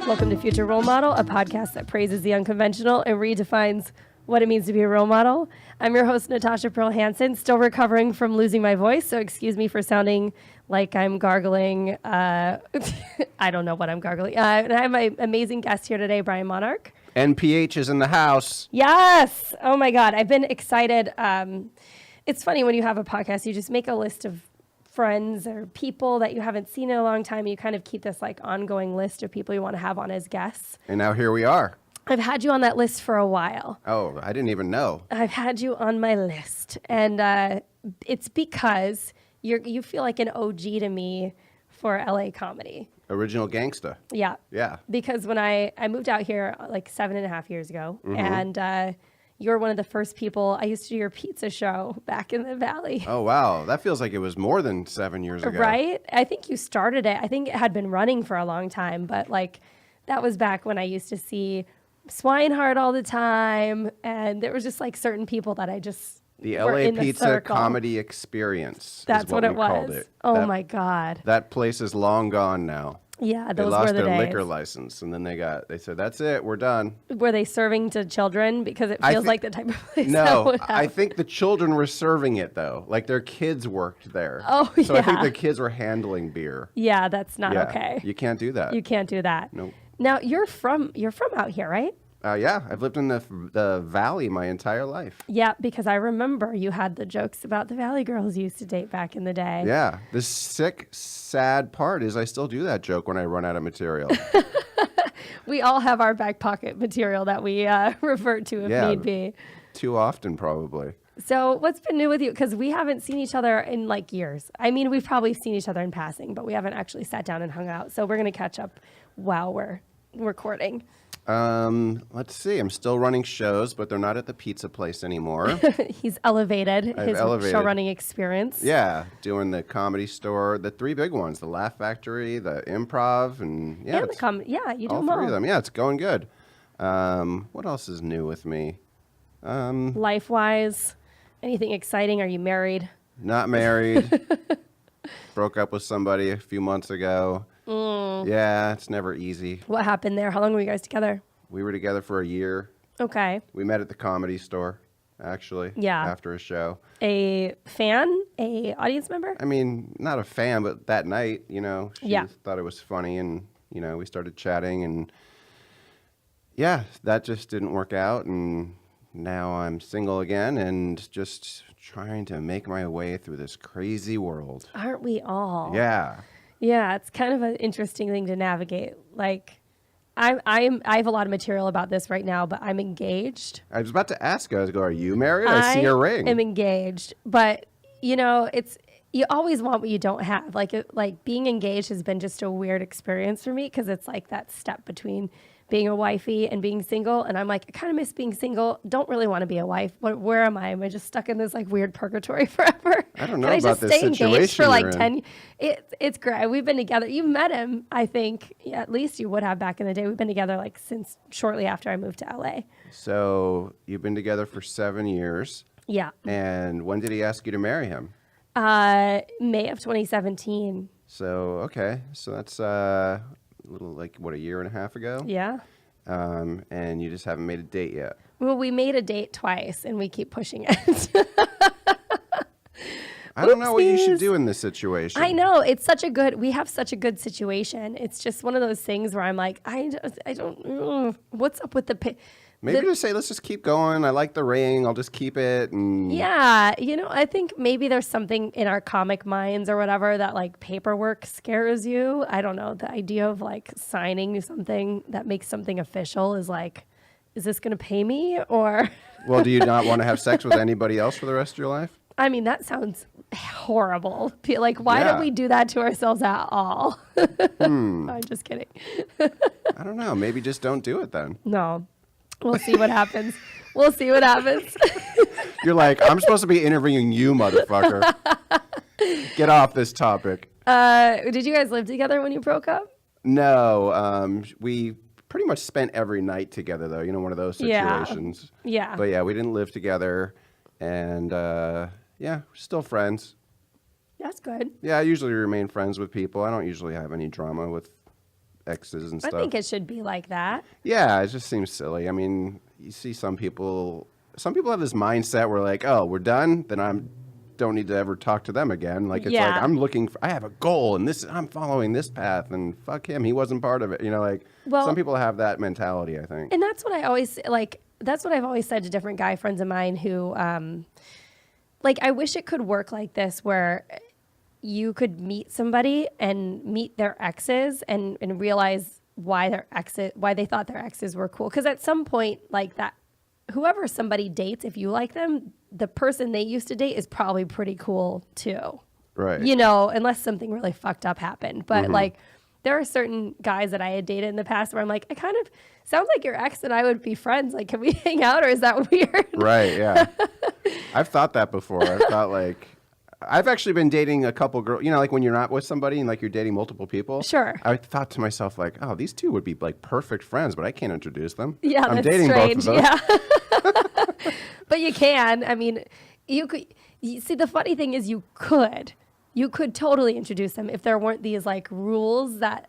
Welcome to Future Role Model, a podcast that praises the unconventional and redefines what it means to be a role model. I'm your host, Natasha Pearl Hansen, still recovering from losing my voice, so excuse me for sounding like I'm gargling. I don't know what I'm gargling. And I have my amazing guest here today, Brian Monarch. NPH is in the house. Yes! Oh my God, I've been excited. It's funny when you have a podcast, you just make a list of friends or people that you haven't seen in a long time. You kind of keep this like ongoing list of people you want to have on as guests. And now here we are. I've had you on that list for a while. Oh, I didn't even know. I've had you on my list. And it's because you feel like an OG to me for LA comedy. Original gangsta. Yeah. Yeah. Because when I moved out here like 7.5 years ago, and you're one of the first people. I used to do your pizza show back in the Valley. Oh, wow. That feels like it was more than 7 years ago. Right? I think you started it. I think it had been running for a long time, but like that was back when I used to see Swinehart all the time, and there was just like certain people that I just The were LA in the Pizza circle. Comedy Experience. That's is what it we was. called it. Oh my God. That place is long gone now. Yeah, They those lost were the their days. liquor license, and then they said, that's it, we're done. Were they serving to children? Because it feels like the type of place that No, would have. I think the children were serving it, though. Like their kids worked there. Oh, So I think yeah. the kids were handling beer. Yeah, that's not Yeah, okay. You can't do that. You can't do that. Nope. Now you're from out here, right? Yeah, I've lived in the Valley my entire life. Yeah, because I remember you had the jokes about the Valley girls you used to date back in the day. Yeah. The sick, sad part is I still do that joke when I run out of material. We all have our back pocket material that we revert to if need be. Too often, probably. So what's been new with you? Because we haven't seen each other in like years. I mean, we've probably seen each other in passing, but we haven't actually sat down and hung out. So we're going to catch up while we're recording. Let's see. I'm still running shows, but they're not at the pizza place anymore. He's elevated his show running experience. Yeah, doing the Comedy Store, the three big ones, the Laugh Factory, the Improv, and You do all them three all. of them. Yeah, it's going good. What else is new with me? Life-wise, anything exciting? Are you married? Not married. Broke up with somebody a few months ago. Yeah, it's never easy. What happened there? How long were you guys together? We were together for a year. Okay. We met at the Comedy Store, actually. Yeah. After a show. A fan? A audience member? I mean, not a fan, but that night, she thought it was funny, and, we started chatting, and yeah, that just didn't work out, and now I'm single again and just trying to make my way through this crazy world. Aren't we all? Yeah. Yeah, it's kind of an interesting thing to navigate. Like, I have a lot of material about this right now, but I'm engaged. I was about to ask you, are you married? I see a ring. I'm engaged, but it's you always want what you don't have. Like being engaged has been just a weird experience for me because it's like that step between being a wifey and being single. And I'm like, I kind of miss being single. Don't really want to be a wife. Where am I? Am I just stuck in this like weird purgatory forever? I don't know Can I about just this stay engaged for situation like you're 10 It's great. We've been together. You met him, I think. Yeah, at least you would have back in the day. We've been together like since shortly after I moved to LA. So you've been together for 7 years. Yeah. And when did he ask you to marry him? May of 2017. So, okay. So that's a little like, a year and a half ago? Yeah. And you just haven't made a date yet. Well, we made a date twice, and we keep pushing it. I don't know what you should Oopsies. do in this situation. I know. We have such a good situation. It's just one of those things where I'm like, I don't, what's up with the Maybe just say, let's just keep going. I like the ring. I'll just keep it. And Yeah. I think maybe there's something in our comic minds or whatever that like paperwork scares you. I don't know. The idea of like signing something that makes something official is like, is this going to pay me or? Well, do you not want to have sex with anybody else for the rest of your life? I mean, that sounds horrible. Like, why Yeah. don't we do that to ourselves at all? I'm just kidding. I don't know. Maybe just don't do it then. No. We'll see what happens. We'll see what happens. You're like, I'm supposed to be interviewing you, motherfucker. Get off this topic. Did you guys live together when you broke up? No. We pretty much spent every night together, though. One of those situations. Yeah. But yeah, we didn't live together. And yeah, we're still friends. That's good. Yeah, I usually remain friends with people. I don't usually have any drama with exes and I stuff. think it should be like that. Yeah, it just seems silly. I mean, you see some people have this mindset where like, oh, we're done, then don't need to ever talk to them again. Like, it's like, I have a goal and I'm following this path, and fuck him, he wasn't part of it. You know, like, some people have that mentality, I think. And that's what I always, like, that's what I've always said to different guy friends of mine who, like, I wish it could work like this where you could meet somebody and meet their exes and realize why they thought their exes were cool. Because at some point, like that, whoever somebody dates, if you like them, the person they used to date is probably pretty cool too. Right. You know, unless something really fucked up happened. But like, there are certain guys that I had dated in the past where I'm like, I kind of sounds like your ex and I would be friends. Like, can we hang out, or is that weird? Right. Yeah. I've thought that before. I've thought like, I've actually been dating a couple girls, you know, like when you're not with somebody and like you're dating multiple people. Sure. I thought to myself like, oh, these two would be like perfect friends, but I can't introduce them. Yeah, I'm that's dating strange. both of them. Yeah. But you can. I mean, you could. You see, the funny thing is, you could totally introduce them if there weren't these like rules that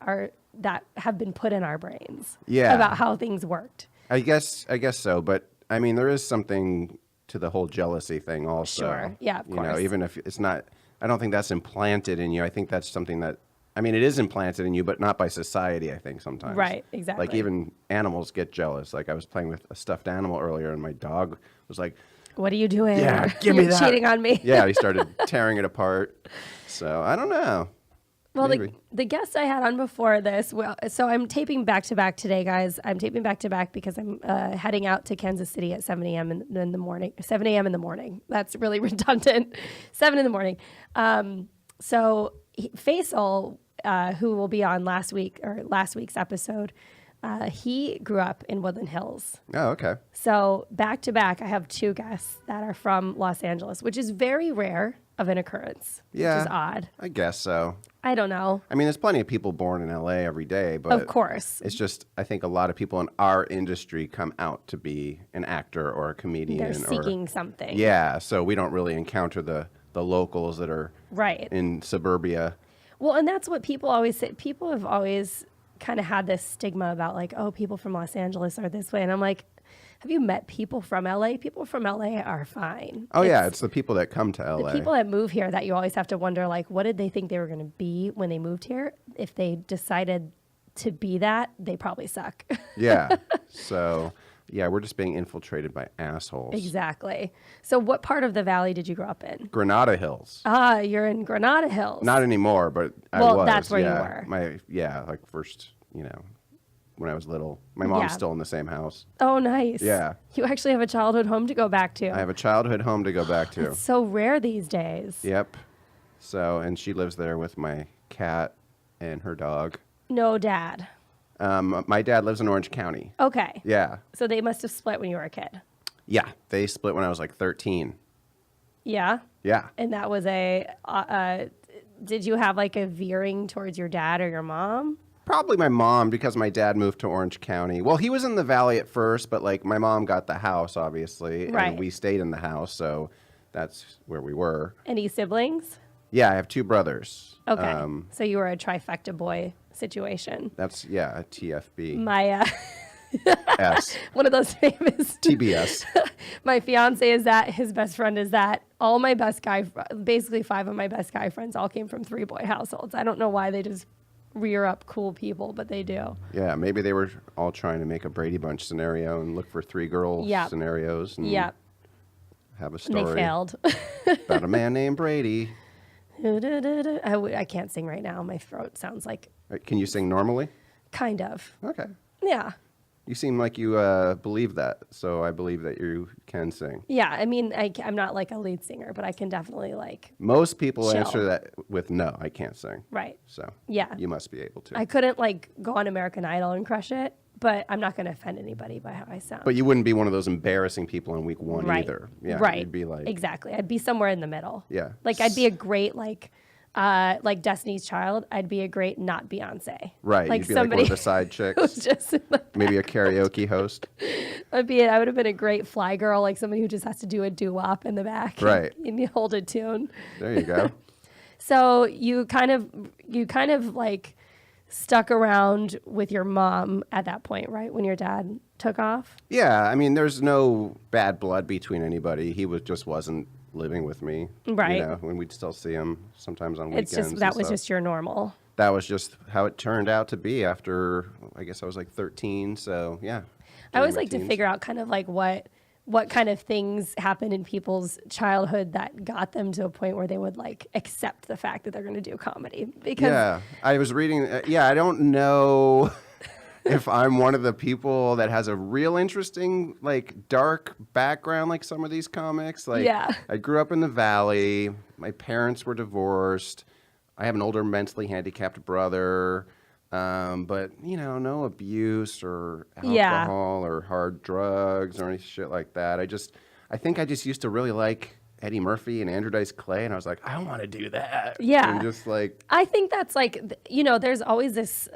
have been put in our brains. Yeah. About how things worked. I guess so, but I mean, there is something to the whole jealousy thing also. Sure. Yeah, of course. You know, even if it's not, I don't think that's implanted in you. I think that's something that, I mean, it is implanted in you, but not by society, I think, sometimes. Right, exactly. Like, even animals get jealous. Like, I was playing with a stuffed animal earlier, and my dog was like, what are you doing? yeah, give me You're that. cheating on me. Yeah, he started tearing it apart. So, I don't know. Well, Maybe. the guest I had on before this, so I'm taping back to back today, guys. I'm taping back to back because I'm heading out to Kansas City at 7 a.m. in the morning. 7 a.m. in the morning. That's really redundant. 7 in the morning. So Faisal, who will be on last week's episode, he grew up in Woodland Hills. Oh, okay. So back to back, I have two guests that are from Los Angeles, which is very rare of an occurrence. Yeah. Which is odd. I guess so. I don't know. I mean, there's plenty of people born in LA every day, but of course, it's just, I think a lot of people in our industry come out to be an actor or a comedian. They're seeking something. Yeah, so we don't really encounter the locals that are right in suburbia. Well, and that's what people always say. People have always kind of had this stigma about like, oh, people from Los Angeles are this way. And I'm like, have you met people from LA? People from LA are fine. Oh, yeah, it's the people that come to LA. The people that move here that you always have to wonder, like, what did they think they were going to be when they moved here? If they decided to be that, they probably suck. Yeah. So, yeah, we're just being infiltrated by assholes. Exactly. So what part of the valley did you grow up in? Granada Hills. Ah, you're in Granada Hills. Not anymore, but I well, was. that's where yeah. you were. Like first, when I was little. My mom's Yeah. still in the same house. Oh, nice. Yeah. You actually have a childhood home to go back to. I have a childhood home to go back to. It's so rare these days. Yep. So, and she lives there with my cat and her dog. No dad. My dad lives in Orange County. Okay. Yeah. So they must have split when you were a kid. Yeah. They split when I was like 13. Yeah. Yeah. And that was did you have like a veering towards your dad or your mom? Probably my mom, because my dad moved to Orange County. Well, he was in the valley at first, but like my mom got the house, obviously. Right. And we stayed in the house. So that's where we were. Any siblings? Yeah. I have two brothers. Okay. So you were a trifecta boy situation. That's, yeah, a TFB. My, S. one of those famous. TBS. My fiance is that. His best friend is that. All my basically 5 of my best guy friends all came from 3-boy households. I don't know why they just rear up cool people, but they do. Yeah, maybe they were all trying to make a Brady Bunch scenario and look for 3-girl scenarios and have a story. And they failed. About a man named Brady. I can't sing right now. My throat sounds like... Can you sing normally? Kind of. Okay. Yeah. You seem like you believe that, so I believe that you can sing. Yeah, I mean, I'm not like a lead singer, but I can definitely like... Most people chill. answer that with no, I can't sing. Right. So yeah, you must be able to. I couldn't like go on American Idol and crush it, but I'm not going to offend anybody by how I sound. But you wouldn't be one of those embarrassing people in week 1 right. either. Yeah, right. You'd be like... Exactly. I'd be somewhere in the middle. Yeah. Like I'd be a great like Destiny's Child. I'd be a great not Beyonce. Right. Like you'd be somebody like one of the side chicks. just Maybe a karaoke host. I would have been a great fly girl, like somebody who just has to do a doo-wop in the back. Right. And you hold a tune. There you go. So you kind of like stuck around with your mom at that point, right? When your dad took off? Yeah, I mean, there's no bad blood between anybody. He just wasn't living with me. Right. You know, when we'd still see him sometimes on weekends. It's just, that was just your normal. That was just how it turned out to be after, I guess I was like 13. So, yeah. I always like to figure out kind of like what kind of things happen in people's childhood that got them to a point where they would like accept the fact that they're going to do comedy. Because yeah, I was reading. I don't know if I'm one of the people that has a real interesting, like, dark background like some of these comics. Like, yeah. I grew up in the Valley. My parents were divorced. I have an older mentally handicapped brother. But, you know, no abuse or alcohol or hard drugs or any shit like that. I think I just used to really like Eddie Murphy and Andrew Dice Clay, and I was like, I want to do that. Yeah. And just like, I think that's like, you know, there's always this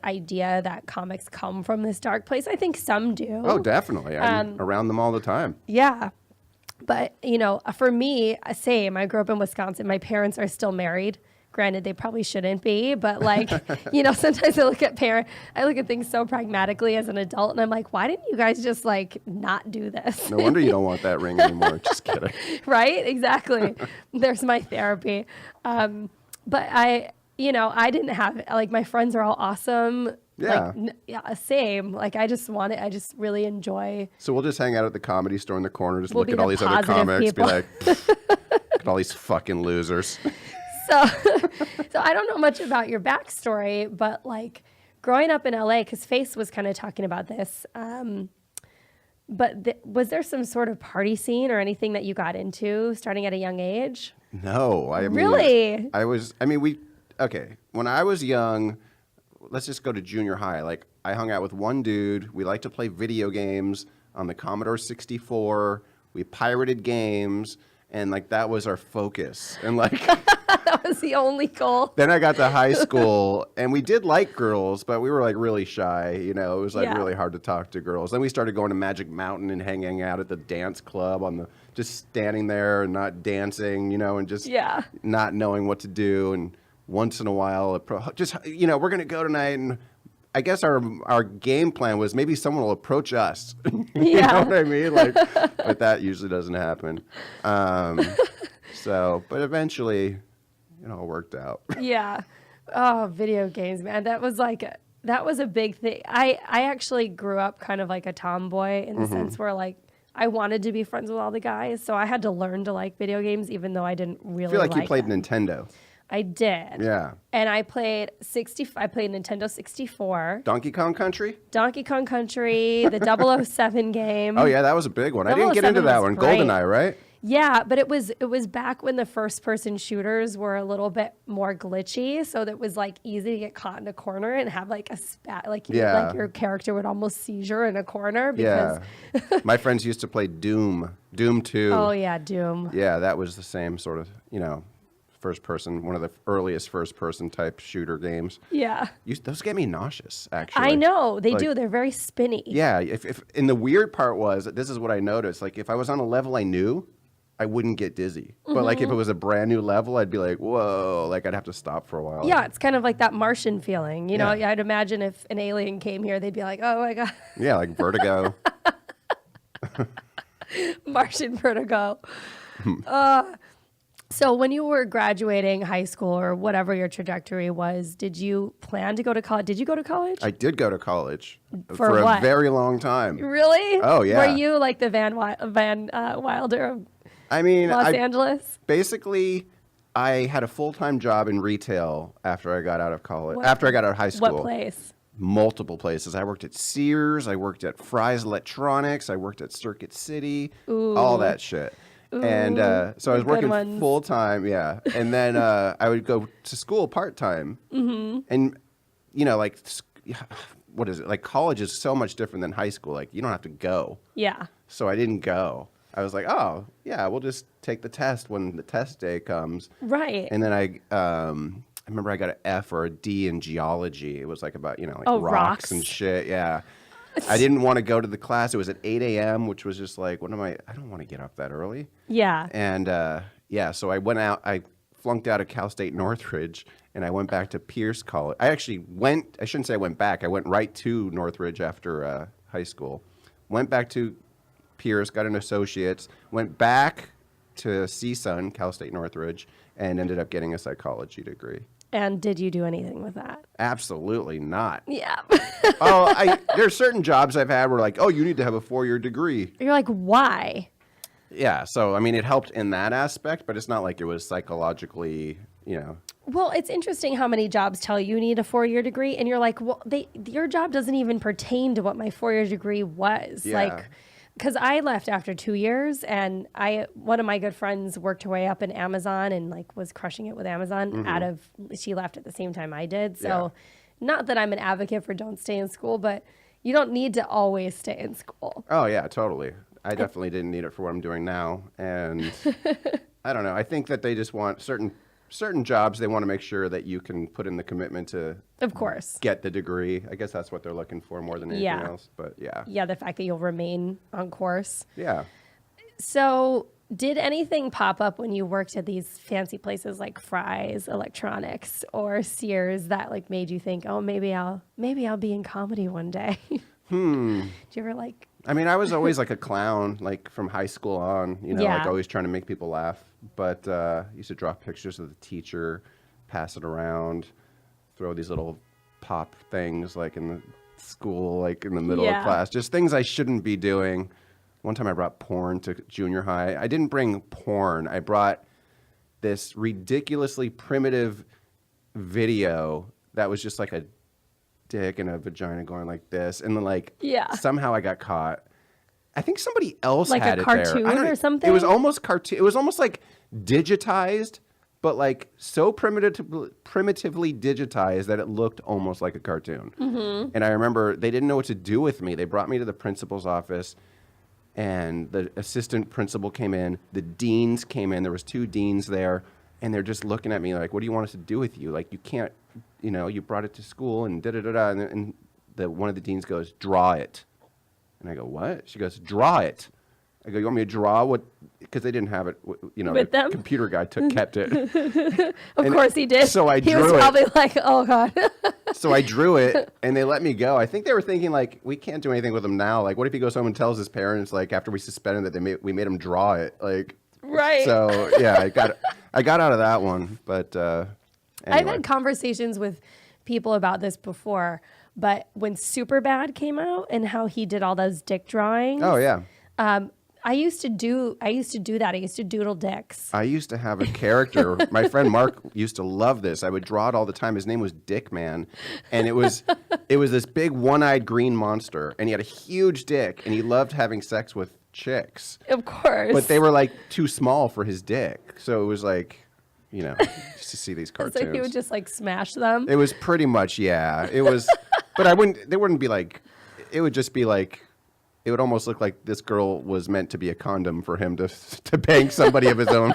idea that comics come from this dark place. I think some do. oh, definitely. I'm around them all the time. Yeah. But, you know, for me, same. I grew up in Wisconsin. My parents are still married. Granted, they probably shouldn't be, but like, you know, sometimes I look at things so pragmatically as an adult, and I'm like, why didn't you guys just like not do this? No wonder you don't want that ring anymore. Just kidding. Right? Exactly. There's my therapy. But I didn't have, like, my friends are all awesome. Yeah. Like, yeah, same. Like, I just really enjoy. So we'll just hang out at the Comedy Store in the corner, just We'll look be at all the these other positive comics, people. be like, look at all these fucking losers. So I don't know much about your backstory, but like growing up in LA, because Face was kind of talking about this, but was there some sort of party scene or anything that you got into starting at a young age? No. Really? When I was young, let's just go to junior high. Like, I hung out with one dude. We liked to play video games on the Commodore 64. We pirated games, and like that was our focus. And like That was the only goal. Then I got to high school, and we did like girls, but we were like really shy. You know, it was like really hard to talk to girls. Then we started going to Magic Mountain and hanging out at the dance club just standing there and not dancing, you know, and just not knowing what to do. And once in a while, we're going to go tonight. And I guess our game plan was maybe someone will approach us. You know what I mean? Like, but that usually doesn't happen. But eventually, it all worked out. Yeah. Oh, video games, man. That was a big thing. I actually grew up kind of like a tomboy in the sense where like I wanted to be friends with all the guys. So I had to learn to like video games, even though I didn't really I feel like you played them. Nintendo. I did. Yeah. And I played Nintendo 64. Donkey Kong Country, the 007 game. Oh, yeah, that was a big one. I didn't get into that one. Great. GoldenEye, right? Yeah, but it was back when the first person shooters were a little bit more glitchy, so that it was like easy to get caught in a corner and have like a spat, like your character would almost seizure in a corner because My friends used to play Doom 2. Oh yeah, Doom. Yeah, that was the same sort of, first person, one of the earliest first person type shooter games. Yeah. Those get me nauseous, actually. I know, they do. They're very spinny. Yeah, and the weird part was, this is what I noticed, like if I was on a level I knew, I wouldn't get dizzy. But like if it was a brand new level, I'd be like, whoa, like I'd have to stop for a while. Yeah, it's kind of like that Martian feeling. You know, I'd imagine if an alien came here, they'd be like, oh my God. Yeah, like Vertigo. Martian Vertigo. So when you were graduating high school or whatever your trajectory was, did you plan to go to college? Did you go to college? I did go to college for a what? very long time. Really? Oh, yeah. Were you like the Van Wilder of Los Angeles? Basically, I had a full-time job in retail after I got out of college. After I got out of high school. What place? Multiple places. I worked at Sears. I worked at Fry's Electronics. I worked at Circuit City. Ooh. All that shit. Ooh, and so I was working full-time, and then I would go to school part-time. Mm-hmm. And, what is it? Like, college is so much different than high school. Like, you don't have to go. Yeah. So I didn't go. I was like, oh, yeah, we'll just take the test when the test day comes. Right. And then I remember I got an F or a D in geology. It was like about, rocks and shit. Yeah. I didn't want to go to the class. It was at 8 a.m., which was just like, I don't want to get up that early. Yeah. And so I went out, I flunked out of Cal State Northridge, and I went back to Pierce College. I shouldn't say I went back. I went right to Northridge after high school. Went back to Pierce, got an associate's, went back to CSUN, Cal State Northridge, and ended up getting a psychology degree. And did you do anything with that? Absolutely not. Yeah. There's certain jobs I've had where like, oh, you need to have a 4-year degree. You're like, why? Yeah. So, I mean, it helped in that aspect, but it's not like it was psychologically, Well, it's interesting how many jobs tell you need a 4-year degree. And you're like, well, your job doesn't even pertain to what my 4-year degree was. Yeah. Like, because I left after 2 years, and one of my good friends worked her way up in Amazon and like was crushing it with Amazon. She left at the same time I did. So, not that I'm an advocate for don't stay in school, but you don't need to always stay in school. Oh yeah, totally. I definitely didn't need it for what I'm doing now, and I don't know. I think that they just want certain jobs. They want to make sure that you can put in the commitment to, of course, get the degree. I guess that's what they're looking for more than anything else. But yeah, the fact that you'll remain on course. Yeah. So, did anything pop up when you worked at these fancy places like Fry's Electronics or Sears that like made you think, oh, maybe I'll be in comedy one day? Did you ever like? I mean, I was always like a clown, like from high school on, like always trying to make people laugh. But used to draw pictures of the teacher, pass it around, throw these little pop things like in the school, like in the middle of class, just things I shouldn't be doing. One time I brought porn to junior high. I didn't bring porn. I brought this ridiculously primitive video that was just like a dick and a vagina going like this, and then like somehow I got caught. I think somebody else like had a it there. cartoon or something. It was almost cartoon. It was almost like digitized, but like so primitively digitized that it looked almost like a cartoon. And I remember they didn't know what to do with me. They brought me to the principal's office, and the assistant principal came in. The deans came in. There was 2 deans there, and they're just looking at me like, "What do you want us to do with you? Like, you can't." You brought it to school and da-da-da-da. And one of the deans goes, "Draw it." And I go, "What?" She goes, "Draw it." I go, "You want me to draw what?" Because they didn't have it, with the them? computer guy kept it. Of course he did. So I drew it. He was probably like, oh, God. So I drew it, and they let me go. I think they were thinking, like, we can't do anything with him now. Like, what if he goes home and tells his parents, like, after we suspended that we made him draw it? Like, right. So, yeah, I got out of that one. But anyway. I've had conversations with people about this before, but when Superbad came out and how he did all those dick drawings. Oh, yeah. I used to do that. I used to doodle dicks. I used to have a character. My friend Mark used to love this. I would draw it all the time. His name was Dick Man, and it was this big one-eyed green monster, and he had a huge dick, and he loved having sex with chicks. Of course. But they were like too small for his dick, so it was like, just to see these cartoons. So he would just like smash them. It was pretty much, yeah. It was, but they wouldn't be like. It would just be like. It would almost look like this girl was meant to be a condom for him to bang somebody of his own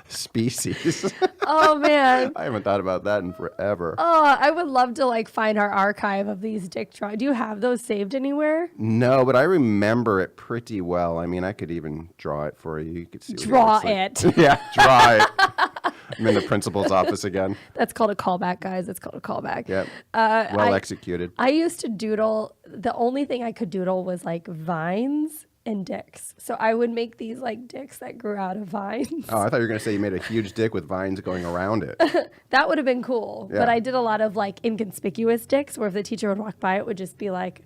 species. Oh, man. I haven't thought about that in forever. Oh, I would love to like find our archive of these dick drawings. Do you have those saved anywhere? No, but I remember it pretty well. I mean, I could even draw it for you. You could see. Draw it. Like. Yeah, draw it. I'm in the principal's office again. That's called a callback, guys. That's called a callback. Yep. Well executed. I used to doodle. The only thing I could doodle was like vines and dicks. So I would make these like dicks that grew out of vines. Oh, I thought you were going to say you made a huge dick with vines going around it. That would have been cool. Yeah. But I did a lot of like inconspicuous dicks where if the teacher would walk by, it would just be like,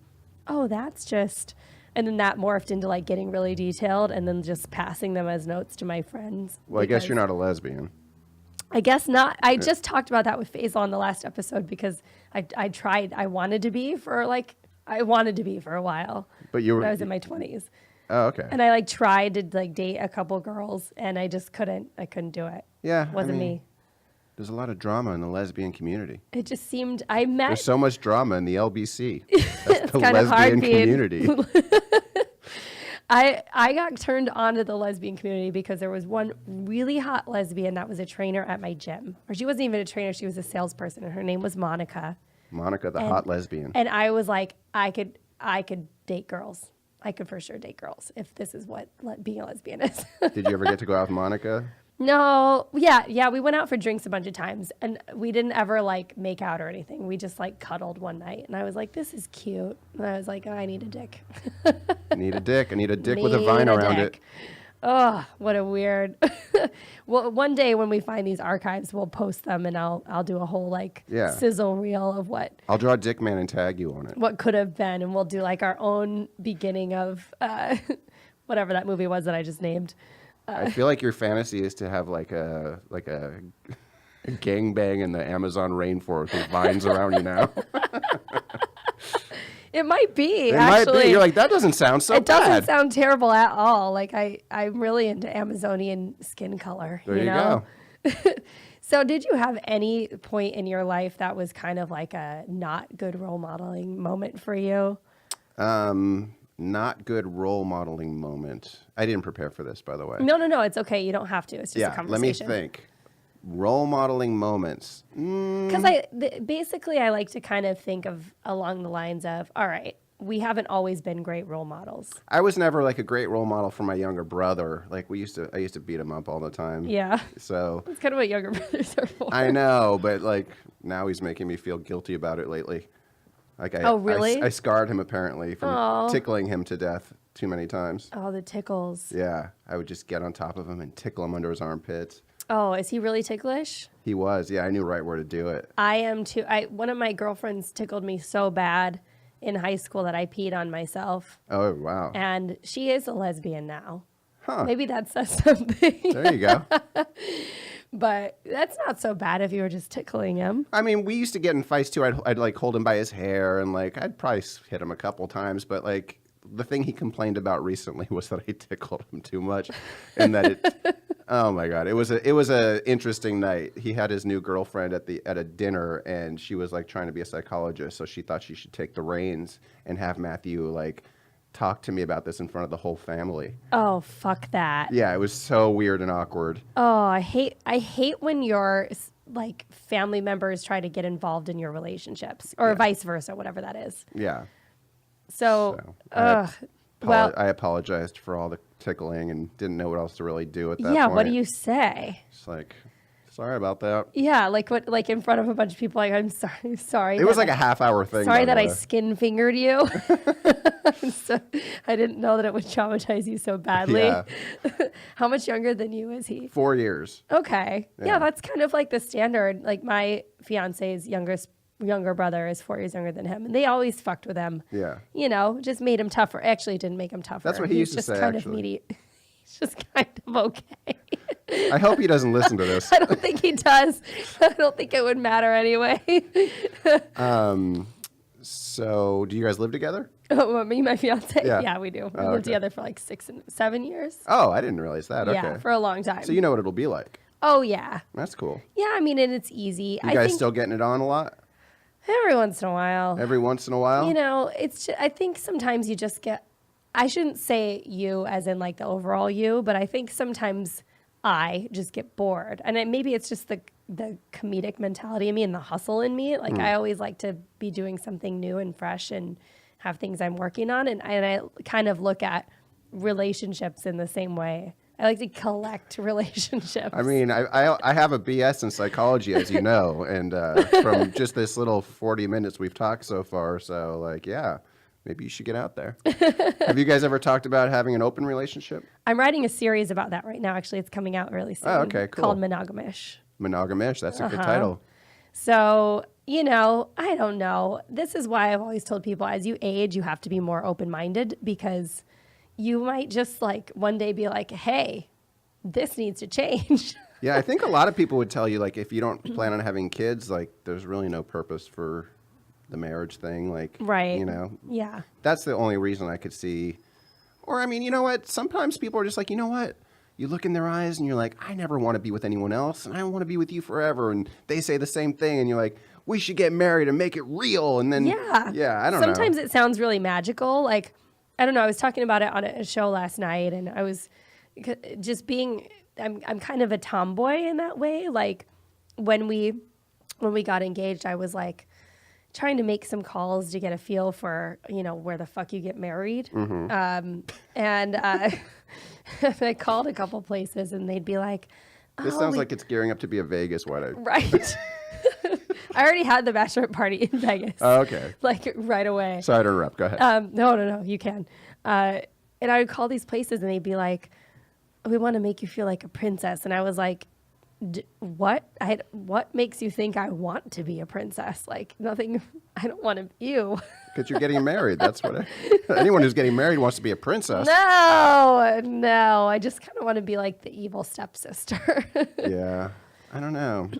oh, that's just... And then that morphed into like getting really detailed and then just passing them as notes to my friends. Well, I guess you're not a lesbian. I guess not. I just talked about that with Faisal on the last episode because I tried. I wanted to be for a while. But you were... when I was in my 20s. Oh, okay. And I like tried to like date a couple girls and I just couldn't. I couldn't do it. Yeah. It wasn't me. There's a lot of drama in the lesbian community. It just seemed there's so much drama in the LBC. That's the kind of lesbian hard community. I got turned on to the lesbian community because there was one really hot lesbian that was a trainer at my gym. Or she wasn't even a trainer, she was a salesperson, and her name was Monica. Monica, the hot lesbian. And I was like, I could date girls. I could for sure date girls if this is what being a lesbian is. Did you ever get to go out with Monica? No, yeah, we went out for drinks a bunch of times, and we didn't ever like make out or anything. We just like cuddled one night, and I was like, "This is cute," and I was like, oh, "I need a dick." Need a dick. I need a dick with a vine around it. Oh, what a weird. Well, one day when we find these archives, we'll post them, and I'll do a whole like sizzle reel of what. I'll draw Dick Man and tag you on it. What could have been, and we'll do like our own beginning of whatever that movie was that I just named. I feel like your fantasy is to have like a gangbang in the Amazon rainforest with vines around you now. It might be. It actually. might be. You're like, that doesn't sound so bad. It doesn't sound terrible at all. Like I'm really into Amazonian skin color. There you go. So did you have any point in your life that was kind of like a not good role modeling moment for you? Not good role modeling moment. I didn't prepare for this, by the way. No. It's okay. You don't have to. It's just a conversation. Let me think. Role modeling moments. Because basically I like to kind of think of along the lines of, all right, we haven't always been great role models. I was never like a great role model for my younger brother. Like I used to beat him up all the time. Yeah. So that's kind of what younger brothers are for. I know, but like now he's making me feel guilty about it lately. Like oh, really? I scarred him apparently from tickling him to death too many times. Oh, the tickles. Yeah. I would just get on top of him and tickle him under his armpits. Oh, is he really ticklish? He was. Yeah, I knew right where to do it. I am too. One of my girlfriends tickled me so bad in high school that I peed on myself. Oh, wow. And she is a lesbian now. Huh. Maybe that says something. There you go. But that's not so bad if you were just tickling him. I mean, we used to get in fights too. I'd like hold him by his hair and like I'd probably hit him a couple times, but like the thing he complained about recently was that I tickled him too much, and that it. Oh my God! It was a interesting night. He had his new girlfriend at a dinner, and she was like trying to be a psychologist, so she thought she should take the reins and have Matthew like talk to me about this in front of the whole family. Oh, fuck that! Yeah, it was so weird and awkward. Oh, I hate when your like family members try to get involved in your relationships, or vice versa, whatever that is. Yeah. So I apologized for all the tickling and didn't know what else to really do at that point. Yeah, what do you say? It's like, sorry about that. Yeah, like in front of a bunch of people, like, I'm sorry. It was like a half-hour thing. Sorry that I skin fingered you. So, I didn't know that it would traumatize you so badly. Yeah. How much younger than you is he? 4 years. Okay. Yeah, that's kind of like the standard. Like my fiance's younger brother is 4 years younger than him, and they always fucked with him. Yeah. You know, just made him tougher. Actually, didn't make him tougher. That's what he used to say, kind actually. He's just kind of okay. I hope he doesn't listen to this. I don't think he does. I don't think it would matter anyway. So, do you guys live together? Oh, me and my fiance? Yeah. Yeah, we do. We lived together for like 6 and 7 years. Oh, I didn't realize that. Okay. Yeah, for a long time. So you know what it'll be like. Oh, yeah. That's cool. Yeah, I mean, and it's easy. You guys still getting it on a lot? Every once in a while. Every once in a while? You know, it's just, I think sometimes you just get, I shouldn't say you as in like the overall you, but I think sometimes I just get bored. And maybe it's just the comedic mentality in me and the hustle in me. Like I always like to be doing something new and fresh and have things I'm working on. And I kind of look at relationships in the same way. I like to collect relationships. I mean, I have a BS in psychology, as you know, and from just this little 40 minutes we've talked so far, so like, yeah, maybe you should get out there. Have you guys ever talked about having an open relationship? I'm writing a series about that right now. Actually, it's coming out really soon. Oh, okay, cool. Called Monogamish. Monogamish, that's a good title. So, you know, I don't know. This is why I've always told people as you age, you have to be more open-minded because you might just like one day be like, hey, this needs to change. Yeah, I think a lot of people would tell you, like, if you don't plan on having kids, like, there's really no purpose for the marriage thing. Like, right. You know? Yeah. That's the only reason I could see. Or, I mean, you know what? Sometimes people are just like, you know what? You look in their eyes and you're like, I never want to be with anyone else, and I want to be with you forever. And they say the same thing, and you're like, we should get married and make it real. And then, I don't know. Sometimes it sounds really magical. Like, I don't know. I was talking about it on a show last night, and I was just being, I'm kind of a tomboy in that way. Like, when we got engaged, I was like trying to make some calls to get a feel for, you know, where the fuck you get married. Mm-hmm. And I called a couple places, and they'd be like, This sounds like it's gearing up to be a Vegas wedding. Right. I already had the bachelorette party in Vegas. Oh, okay. Like right away. Sorry to interrupt. Go ahead. No, you can. And I would call these places and they'd be like, we want to make you feel like a princess. And I was like, what? What makes you think I want to be a princess? Like nothing, I don't want to be you. Because you're getting married. That's what anyone who's getting married wants to be a princess. No. I just kind of want to be like the evil stepsister. Yeah. I don't know.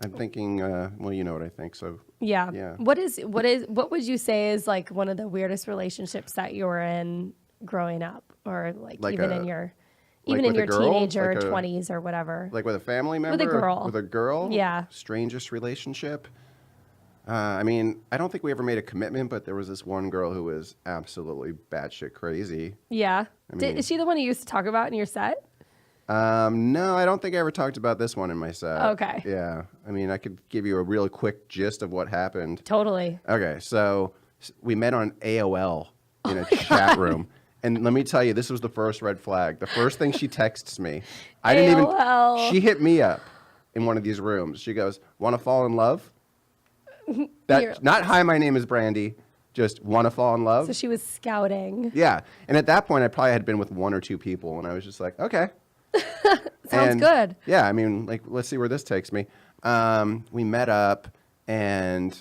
I'm thinking, well, you know what I think. So yeah. What would you say is like one of the weirdest relationships that you were in growing up, or like even in your teenager 20s or whatever? Like with a family member? With a girl. With a girl? Yeah. Strangest relationship? I mean, I don't think we ever made a commitment, but there was this one girl who was absolutely batshit crazy. Yeah. Is she the one you used to talk about in your set? No, I don't think I ever talked about this one in my set. Okay. Yeah. I mean, I could give you a real quick gist of what happened. Totally. Okay. So we met on AOL in a chat room. And let me tell you, this was the first red flag. The first thing she texts me, she hit me up in one of these rooms. She goes, "Want to fall in love?" Not, "Hi, my name is Brandy." Just, "Want to fall in love?" So she was scouting. Yeah. And at that point, I probably had been with one or two people. And I was just like, okay. Sounds good. Yeah. I mean, like, let's see where this takes me. We met up, and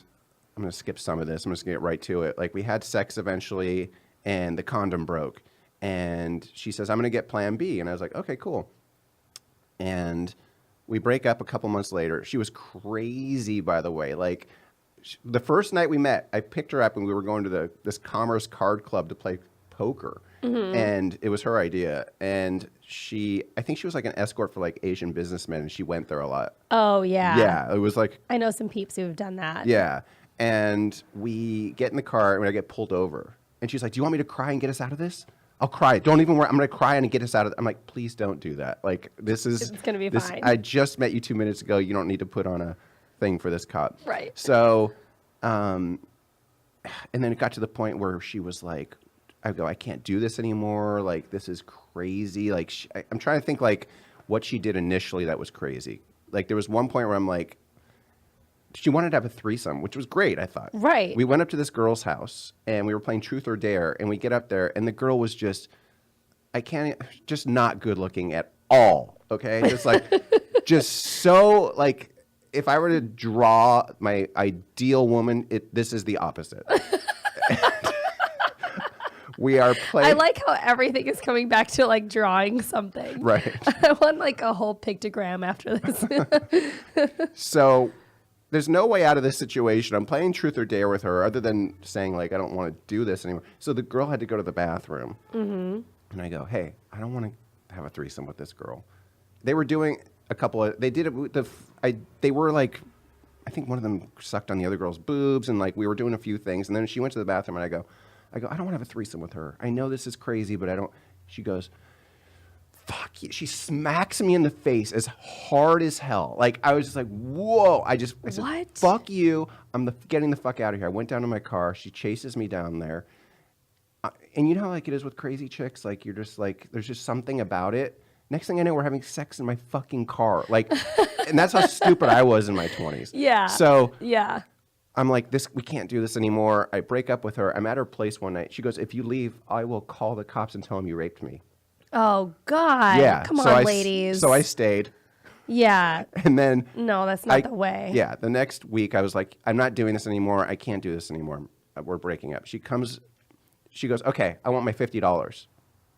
I'm going to skip some of this. I'm just going to get right to it. Like, we had sex eventually, and the condom broke. And she says, "I'm going to get plan B." And I was like, okay, cool. And we break up a couple months later. She was crazy, by the way. Like, the first night we met, I picked her up and we were going to this Commerce Card Club to play poker. Mm-hmm. And it was her idea. And I think she was like an escort for like Asian businessmen, and she went there a lot. Oh, yeah. Yeah. It was like, I know some peeps who have done that. Yeah. And we get in the car and I get pulled over. And she's like, "Do you want me to cry and get us out of this?" "I'll cry. Don't even worry. I'm going to cry and get us out of it." I'm like, "Please don't do that. Like, it's going to be fine. I just met you 2 minutes ago. You don't need to put on a thing for this cop." Right. So, and then it got to the point where she was like, I can't do this anymore. Like, this is crazy. Like, I'm trying to think like what she did initially that was crazy. Like, there was one point where I'm like, she wanted to have a threesome, which was great, I thought. Right. We went up to this girl's house, and we were playing Truth or Dare, and we get up there, and the girl was just not good looking at all, okay? Just like, just so, like, if I were to draw my ideal woman, this is the opposite. We are playing. I like how everything is coming back to like drawing something. Right. I want like a whole pictogram after this. So there's no way out of this situation. I'm playing Truth or Dare with her other than saying like, I don't want to do this anymore. So the girl had to go to the bathroom. Mm-hmm. And I go, "Hey, I don't want to have a threesome with this girl." They were doing a couple of, they did it, they were like, I think one of them sucked on the other girl's boobs, and like we were doing a few things. And then she went to the bathroom, and I go, "I don't want to have a threesome with her. I know this is crazy, but I don't." She goes, "Fuck you." She smacks me in the face as hard as hell. Like, I was just like, whoa. I said, "What? Fuck you. I'm getting the fuck out of here." I went down to my car. She chases me down there. And you know how like it is with crazy chicks? Like, you're just like, there's just something about it. Next thing I know, we're having sex in my fucking car. Like, and that's how stupid I was in my 20s. Yeah. So yeah. I'm like, we can't do this anymore. I break up with her. I'm at her place one night. She goes, "If you leave, I will call the cops and tell them you raped me." Oh, God. Yeah. Come on, ladies. So I stayed. Yeah. And then. No, that's not the way. Yeah. The next week, I was like, "I'm not doing this anymore. I can't do this anymore. We're breaking up." She goes, "Okay, I want my $50.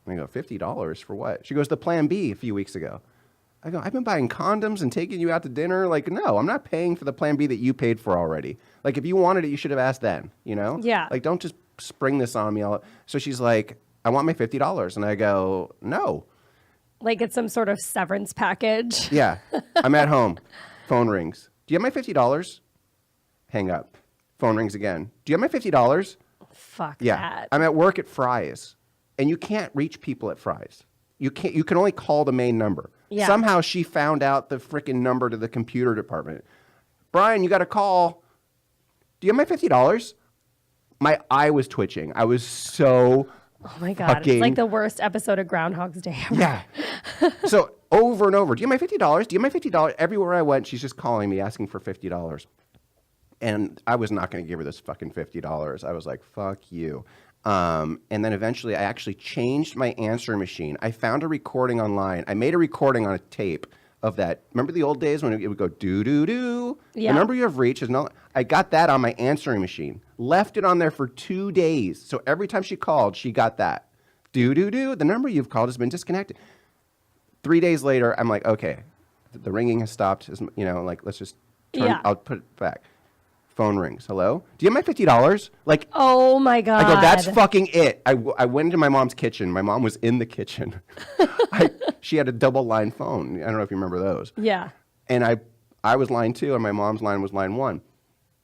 And I go, $50 for what? She goes, "The plan B a few weeks ago." I go, "I've been buying condoms and taking you out to dinner. Like, no, I'm not paying for the plan B that you paid for already. Like, if you wanted it, you should have asked then, you know?" Yeah. Like, don't just spring this on me. So she's like, "I want my $50. And I go, "No." Like it's some sort of severance package. Yeah. I'm at home. Phone rings. "Do you have my $50? Hang up. Phone rings again. "Do you have my $50? Fuck Yeah. that. I'm at work at Fry's. And you can't reach people at Fry's. You can only call the main number. Yeah. Somehow she found out the freaking number to the computer department. "Brian, you got a call. Do you have my $50? My eye was twitching. I was so Oh my God. It's like the worst episode of Groundhog's Day ever. Yeah. So over and over. Do you have my $50? Do you have my $50? Everywhere I went, she's just calling me, asking for $50. And I was not going to give her this fucking $50. I was like, fuck you. And then eventually I actually changed my answering machine. I found a recording online. I made a recording on a tape of that. Remember the old days when it would go do-do-do? Yeah. The number you have reached is no. I got that on my answering machine. Left it on there for 2 days. So every time she called, she got that. Do-do-do. The number you've called has been disconnected. 3 days later, I'm like, okay, the ringing has stopped. You know, like, let's just turn, I'll put it back. Phone rings. Hello? Do you have my $50? Like, oh my God. I go, that's fucking it. I went into my mom's kitchen. My mom was in the kitchen. She had a double line phone. I don't know if you remember those. Yeah. And I was line 2 and my mom's line was line 1.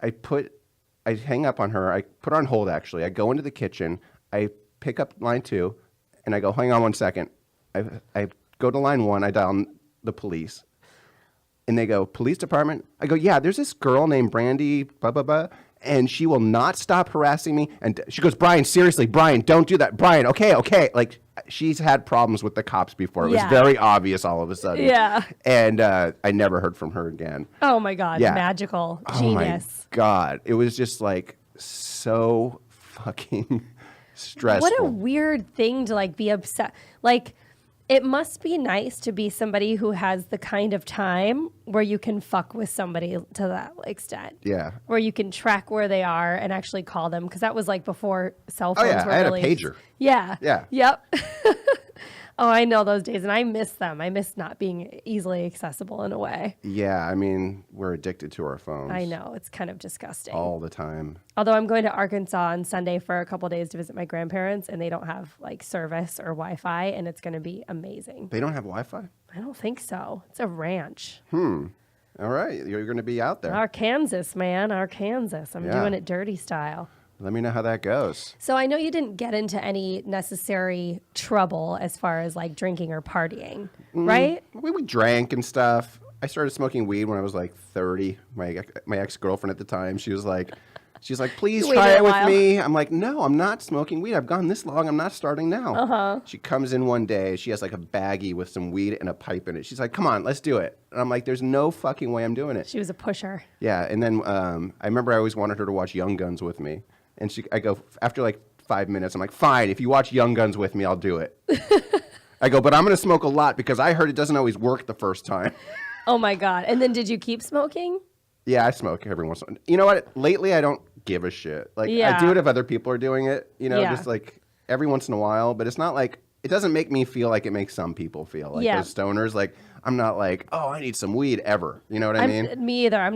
I hang up on her. I put her on hold, actually. I go into the kitchen. I pick up line 2 and I go, hang on 1 second. I go to line 1. I dial the police. And they go, police department? I go, yeah, there's this girl named Brandy, blah, blah, blah, and she will not stop harassing me. And she goes, Brian, seriously, Brian, don't do that. Brian, okay. Like, she's had problems with the cops before. It was very obvious all of a sudden. Yeah. And I never heard from her again. Oh, my God. Yeah. Magical. Genius. Oh, my God. It was just, like, so fucking stressful. What a weird thing to, like, be upset. Like, it must be nice to be somebody who has the kind of time where you can fuck with somebody to that extent. Yeah. Where you can track where they are and actually call them. Because that was like before cell phones were I had released. a pager. Yeah. Yeah. Yep. Oh, I know those days. And I miss them. I miss not being easily accessible in a way. Yeah. I mean, we're addicted to our phones. I know. It's kind of disgusting. All the time. Although I'm going to Arkansas on Sunday for a couple of days to visit my grandparents, and they don't have like service or Wi-Fi, and it's going to be amazing. They don't have Wi-Fi? I don't think so. It's a ranch. All right. You're going to be out there. Arkansas, man. Arkansas. I'm doing it dirty style. Let me know how that goes. So I know you didn't get into any necessary trouble as far as like drinking or partying, right? We drank and stuff. I started smoking weed when I was like 30. My ex-girlfriend at the time, she's like, please try it with me. I'm like, no, I'm not smoking weed. I've gone this long. I'm not starting now. She comes in one day. She has like a baggie with some weed and a pipe in it. She's like, come on, let's do it. And I'm like, there's no fucking way I'm doing it. She was a pusher. Yeah. And then I remember I always wanted her to watch Young Guns with me. And I go, after like 5 minutes, I'm like, fine, if you watch Young Guns with me, I'll do it. I go, but I'm going to smoke a lot because I heard it doesn't always work the first time. Oh my God. And then did you keep smoking? Yeah, I smoke every once in a while. You know what? Lately, I don't give a shit. Like, I do it if other people are doing it, you know, just like every once in a while. But it's not like, it doesn't make me feel like it makes some people feel. Like those stoners, like, I'm not like, oh, I need some weed ever. You know what I mean? Me either. I'm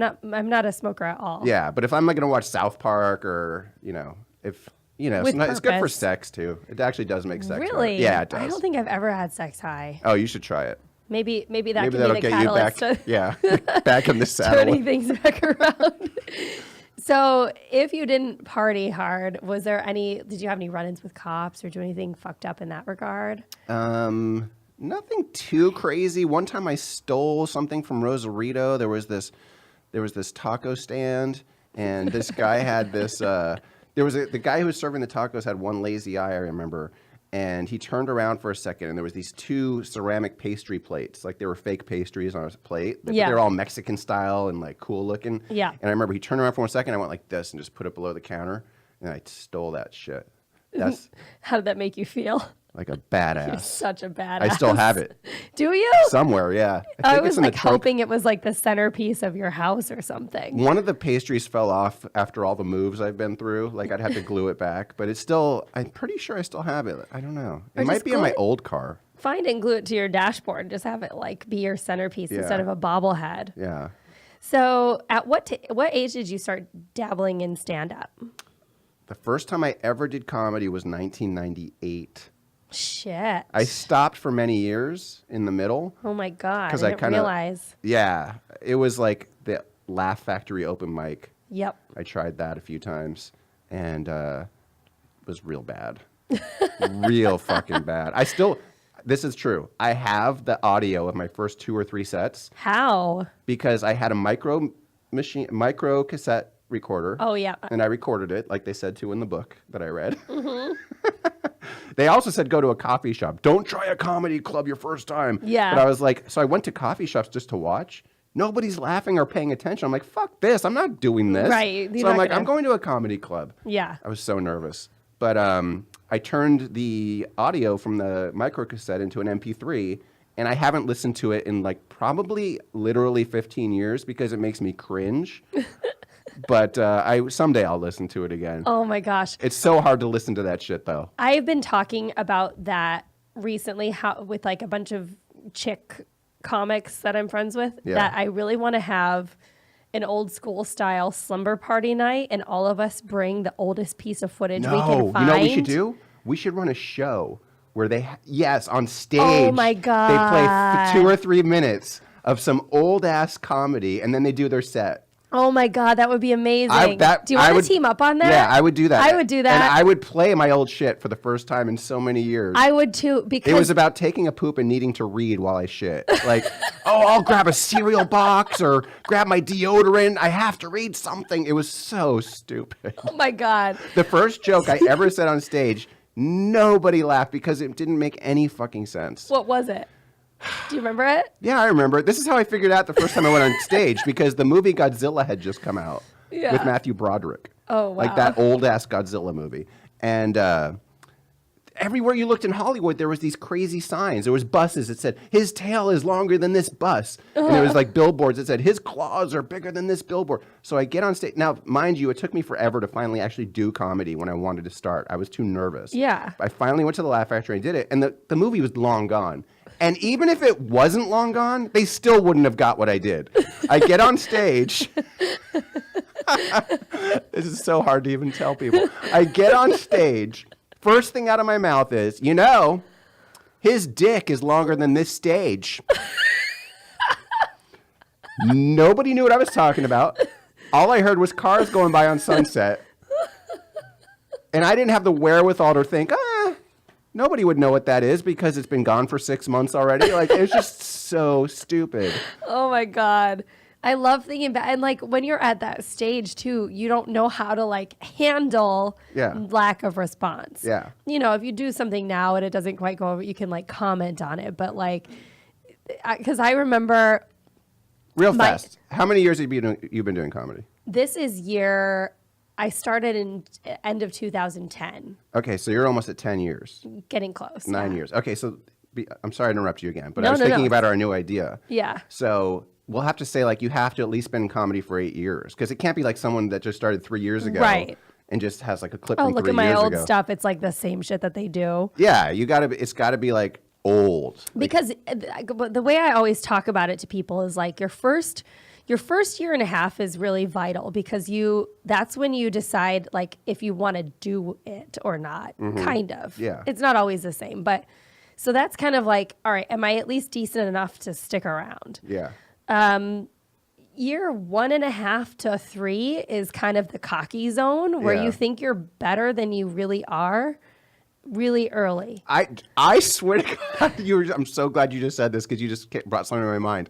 not a smoker at all. Yeah, but if I'm like going to watch South Park or, you know, if, you know, it's good for sex too. It actually does make sex. Really? Right. Yeah, it does. I don't think I've ever had sex high. Oh, you should try it. Maybe that'll can be the get catalyst you back, back in the saddle. Turning things back around. So if you didn't party hard, did you have any run-ins with cops or do anything fucked up in that regard? Nothing too crazy. One time I stole something from Rosarito. There was this taco stand, and this guy had this. The guy who was serving the tacos had one lazy eye, I remember, and he turned around for a second, and there was these 2 ceramic pastry plates, like they were fake pastries on a plate. But they were all Mexican style and like cool looking. Yeah. And I remember he turned around for 1 second. I went like this and just put it below the counter, and I stole that shit. How did that make you feel? Like a badass. You're such a badass. I still have it. Do you? Somewhere, yeah. I was like hoping it was like the centerpiece of your house or something. One of the pastries fell off after all the moves I've been through. Like I'd have to glue it back, but it's still, I'm pretty sure I still have it. I don't know. It might be in my old car. Find it and glue it to your dashboard and just have it like be your centerpiece instead of a bobblehead. Yeah. So at what age did you start dabbling in stand-up? The first time I ever did comedy was 1998. Shit. I stopped for many years in the middle. Oh my God. I didn't realize. Yeah. It was like the Laugh Factory open mic. Yep. I tried that a few times and it was real bad. Real fucking bad. This is true. I have the audio of my first 2 or 3 sets. How? Because I had a micro cassette recorder. Oh, yeah. And I recorded it, like they said to in the book that I read. Mm-hmm. They also said go to a coffee shop. Don't try a comedy club your first time. Yeah. But I was like, so I went to coffee shops just to watch. Nobody's laughing or paying attention. I'm like, fuck this. I'm not doing this. Right. So I'm like, I'm going to a comedy club. Yeah. I was so nervous. But I turned the audio from the micro cassette into an MP3, and I haven't listened to it in like probably literally 15 years because it makes me cringe. But someday I'll listen to it again. Oh my gosh. It's so hard to listen to that shit though. I've been talking about that recently with like a bunch of chick comics that I'm friends with, that I really want to have an old school style slumber party night, and all of us bring the oldest piece of footage we can find. You know what we should do? We should run a show where on stage. Oh my God. They play 2 or 3 minutes of some old ass comedy, and then they do their set. Oh my God, that would be amazing. Do you want to team up on that? Yeah, I would do that. I would do that. And I would play my old shit for the first time in so many years. I would too, because it was about taking a poop and needing to read while I shit. Like, I'll grab a cereal box or grab my deodorant. I have to read something. It was so stupid. Oh my God. The first joke I ever said on stage, nobody laughed because it didn't make any fucking sense. What was it? Do you remember it? Yeah, I remember. This is how I figured out the first time I went on stage, because the movie Godzilla had just come out with Matthew Broderick. Oh, wow. Like that old-ass Godzilla movie. And everywhere you looked in Hollywood, there was these crazy signs. There was buses that said, his tail is longer than this bus. And there was like billboards that said, his claws are bigger than this billboard. So I get on stage. Now, mind you, it took me forever to finally actually do comedy when I wanted to start. I was too nervous. Yeah. I finally went to the Laugh Factory and did it. And the movie was long gone. And even if it wasn't long gone, they still wouldn't have got what I did. I get on stage. This is so hard to even tell people. I get on stage. First thing out of my mouth is, his dick is longer than this stage. Nobody knew what I was talking about. All I heard was cars going by on Sunset. And I didn't have the wherewithal to think, nobody would know what that is because it's been gone for 6 months already. Like, it's just so stupid. Oh my God. I love thinking about, and like when you're at that stage too, you don't know how to like handle lack of response. Yeah. If you do something now and it doesn't quite go over, you can like comment on it. But like, because I remember. Real fast. How many years have you been doing comedy? This is I started in end of 2010. Okay, so you're almost at 10 years. Getting close. 9 years. Okay, so I'm sorry to interrupt you again, but I was thinking about our new idea. Yeah. So we'll have to say, like, you have to at least been in comedy for 8 years, because it can't be like someone that just started 3 years ago. Right. And just has like a clip from 3 years ago. Oh, look at my old stuff. It's like the same shit that they do. Yeah, it's got to be like old. Because the way I always talk about it to people is like your first year and a half is really vital, because that's when you decide like if you want to do it or not, kind of. Yeah. It's not always the same, but so that's kind of like, all right, am I at least decent enough to stick around? Yeah. Year 1.5 to 3 is kind of the cocky zone where you think you're better than you really are. Really early. I swear to God, I'm so glad you just said this, because you just brought something to my mind.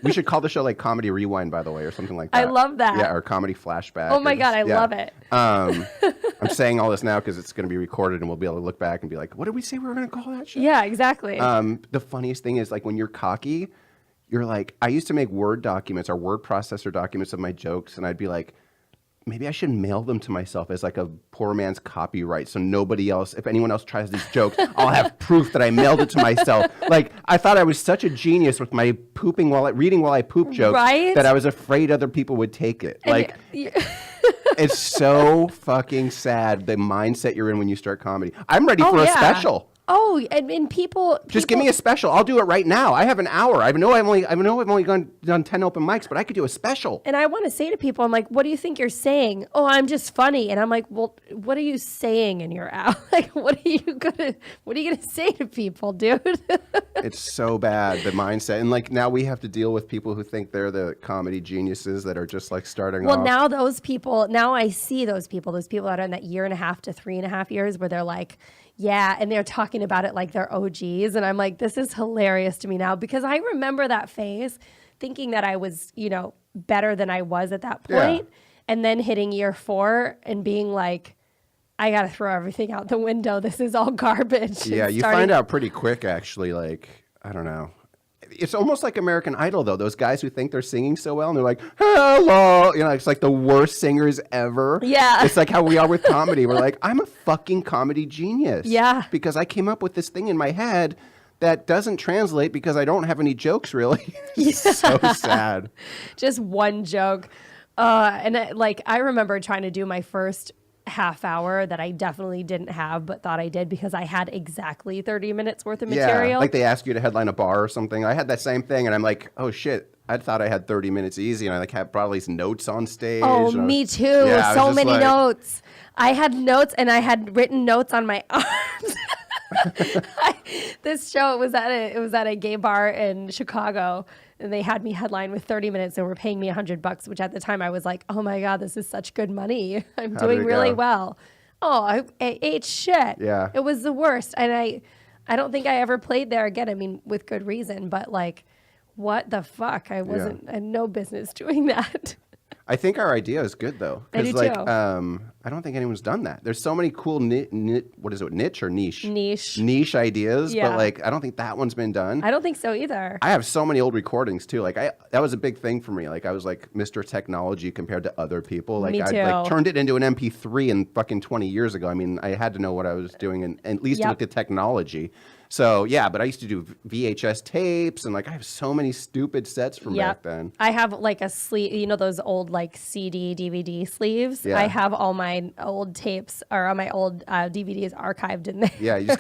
We should call the show like Comedy Rewind, by the way, or something like that. I love that. Yeah, or Comedy Flashback. Oh my God, I love it. I'm saying all this now because it's going to be recorded, and we'll be able to look back and be like, what did we say we were going to call that show? Yeah, exactly. The funniest thing is, like, when you're cocky, you're like, I used to make Word documents or word processor documents of my jokes, and I'd be like, maybe I should mail them to myself as like a poor man's copyright, so nobody else, if anyone else tries these jokes, I'll have proof that I mailed it to myself. Like, I thought I was such a genius with my reading while I poop jokes, that I was afraid other people would take it. And like, it's so fucking sad, the mindset you're in when you start comedy. I'm ready for a special. Oh, and people just give me a special. I'll do it right now. I have an hour. I know I've only done 10 open mics, but I could do a special. And I want to say to people, I'm like, what do you think you're saying? Oh, I'm just funny. And I'm like, well, what are you saying in your out? Like, what are you gonna say to people, dude? It's so bad, the mindset. And like, now we have to deal with people who think they're the comedy geniuses that are just like starting off. Well, now I see those people that are in that 1.5 to 3.5 years where they're like, yeah, and they're talking about it like they're OGs. And I'm like, this is hilarious to me now, because I remember that phase thinking that I was, better than I was at that point. And then hitting year 4 and being like, I got to throw everything out the window. This is all garbage. Yeah, you find out pretty quick, actually, like, I don't know. It's almost like American Idol, though. Those guys who think they're singing so well, and they're like, hello. You know, it's like the worst singers ever. Yeah. It's like how we are with comedy. We're like, I'm a fucking comedy genius. Yeah. Because I came up with this thing in my head that doesn't translate because I don't have any jokes, really. It's so sad. Just one joke. I remember trying to do my first half hour that I definitely didn't have, but thought I did because I had exactly 30 minutes worth of material. Yeah, like they ask you to headline a bar or something. I had that same thing, and I'm like, oh shit, I thought I had 30 minutes easy, and I like had brought all these notes on stage. Oh, me too. Yeah, so many notes. I had notes, and I had written notes on my arms. This show, it was at a gay bar in Chicago, and they had me headline with 30 minutes and were paying me $100, which at the time I was like, oh my God, this is such good money. I'm doing really well. Oh, I ate shit. Yeah. It was the worst. And I don't think I ever played there again. I mean, with good reason, but like, what the fuck? I had no business doing that. I think our idea is good though, because like I don't think anyone's done that. There's so many cool what is it, niche or niche ideas, but like I don't think that one's been done. I don't think so either. I have so many old recordings too. Like that was a big thing for me. Like I was like Mr. Technology compared to other people. Like I like turned it into an MP3 in fucking 20 years ago. I mean, I had to know what I was doing and at least look at technology. So yeah, but I used to do VHS tapes and like I have so many stupid sets from back then. I have like a sleeve, you know, those old like CD, DVD sleeves. Yeah. I have all my old tapes or all my old DVDs archived in there. Yeah, you just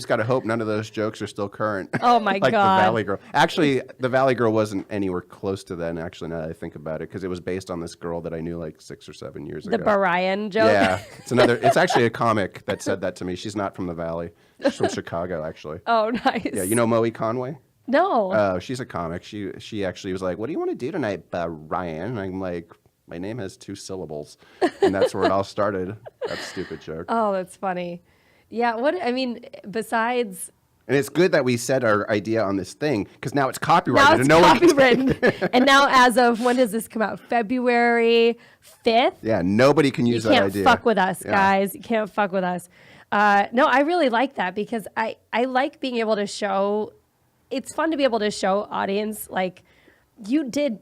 gotta hope none of those jokes are still current. Oh my like God. The Valley Girl. Actually, the Valley Girl wasn't anywhere close to that. Actually, now that I think about it, because it was based on this girl that I knew like 6 or 7 years ago. The Brian joke. Yeah, it's actually a comic that said that to me. She's not from the Valley. She's from Chicago, actually. Oh, nice. Yeah, you know Moe Conway? No. Oh, she's a comic. She actually was like, "What do you want to do tonight, Ryan?" And I'm like, "My name has 2 syllables," and that's where it all started. That stupid joke. Oh, that's funny. Yeah. Besides. And it's good that we said our idea on this thing because now it's copyrighted. Now it's copywritten. And now, as of when does this come out? February 5th. Yeah, nobody can use that idea. You can't fuck with us, guys. You can't fuck with us. No, I really like that because I like being able to show. It's fun to be able to show audience like you did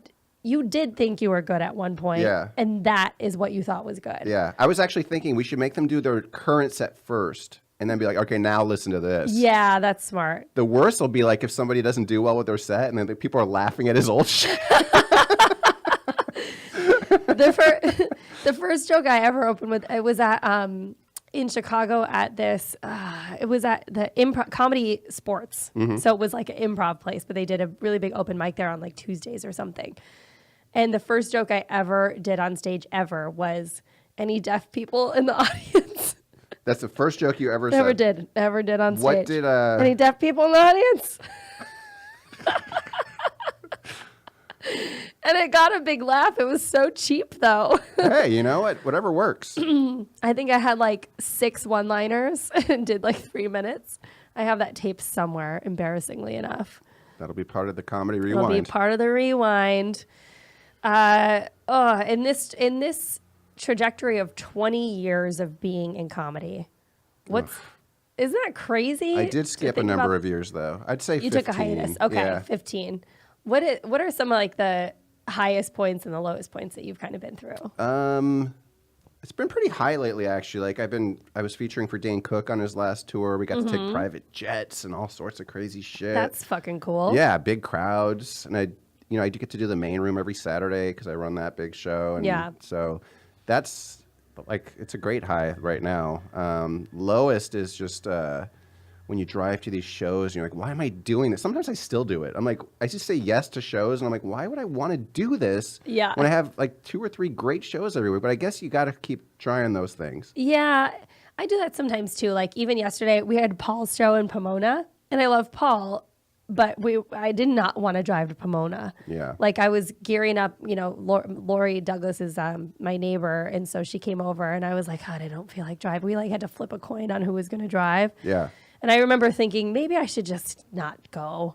think you were good at one point, and that is what you thought was good. Yeah, I was actually thinking we should make them do their current set first, and then be like, okay, now listen to this. Yeah, that's smart. The worst will be like if somebody doesn't do well with their set, and then people are laughing at his old shit. The first joke I ever opened with, it was at in Chicago at this, it was at the Comedy Sports. Mm-hmm. So it was like an improv place, but they did a really big open mic there on like Tuesdays or something. And the first joke I ever did on stage was any deaf people in the audience. That's the first joke you ever said? Ever did on stage. What did, any deaf people in the audience? And it got a big laugh. It was so cheap, though. Hey, you know what? Whatever works. I think I had like 6 one-liners and did like 3 minutes. I have that tape somewhere, embarrassingly enough. That'll be part of the comedy rewind. It'll be part of the rewind. In this trajectory of 20 years of being in comedy, isn't that crazy? I did skip a number of years, though. I'd say 15. You took a hiatus. Okay, yeah. 15. What are some of like the highest points and the lowest points that you've kind of been through? It's been pretty high lately, actually. Like I was featuring for Dane Cook on his last tour. We got to take private jets and all sorts of crazy shit. That's fucking cool. Yeah, big crowds, and I do get to do the main room every Saturday because I run that big show. And so that's like it's a great high right now. Lowest is just. When you drive to these shows and you're like, why am I doing this? Sometimes I still do it. I'm like, I just say yes to shows and I'm like, why would I want to do this when I have like 2 or 3 great shows every week? But I guess you got to keep trying those things. Yeah, I do that sometimes too. Like even yesterday we had Paul's show in Pomona and I love Paul, but I did not want to drive to Pomona. Yeah. Like I was gearing up, Lori Douglas is my neighbor. And so she came over and I was like, God, I don't feel like driving. We like had to flip a coin on who was going to drive. Yeah. And I remember thinking, maybe I should just not go.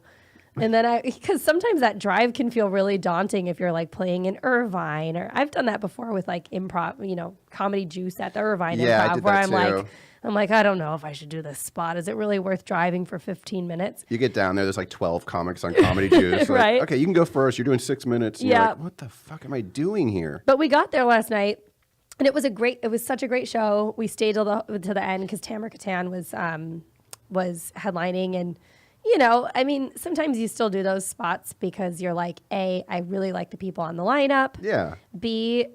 And then because sometimes that drive can feel really daunting if you're like playing in Irvine, or I've done that before with like improv, Comedy Juice at the Irvine Yeah, Improv, I did where that I'm like, I don't know if I should do this spot. Is it really worth driving for 15 minutes? You get down there, there's like 12 comics on Comedy Juice. Right. Like, okay, you can go first. You're doing 6 minutes. And you're like, what the fuck am I doing here? But we got there last night, and it was such a great show. We stayed till to the end because Tamara Katan was headlining, and sometimes you still do those spots because you're like, A, I really like the people on the lineup. Yeah. B,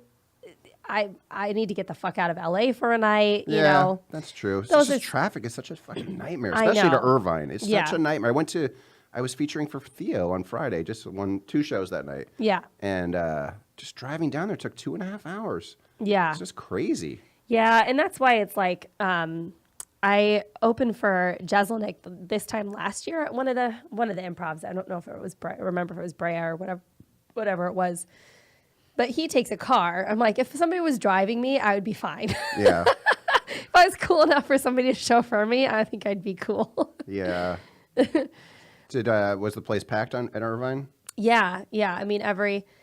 I need to get the fuck out of LA for a night. Yeah, that's true. Traffic is such a fucking nightmare, especially to Irvine. It's such a nightmare. I was featuring for Theo on Friday, just 2 shows that night. Yeah. And just driving down there took 2.5 hours. Yeah. It's just crazy. Yeah, and that's why it's like I opened for Jeselnik this time last year at one of the improvs. I don't know if it was remember if it was Brea or whatever it was. But he takes a car. I'm like, if somebody was driving me, I would be fine. Yeah. If I was cool enough for somebody to chauffeur me, I think I'd be cool. Yeah. Was the place packed at Irvine? Yeah. I mean,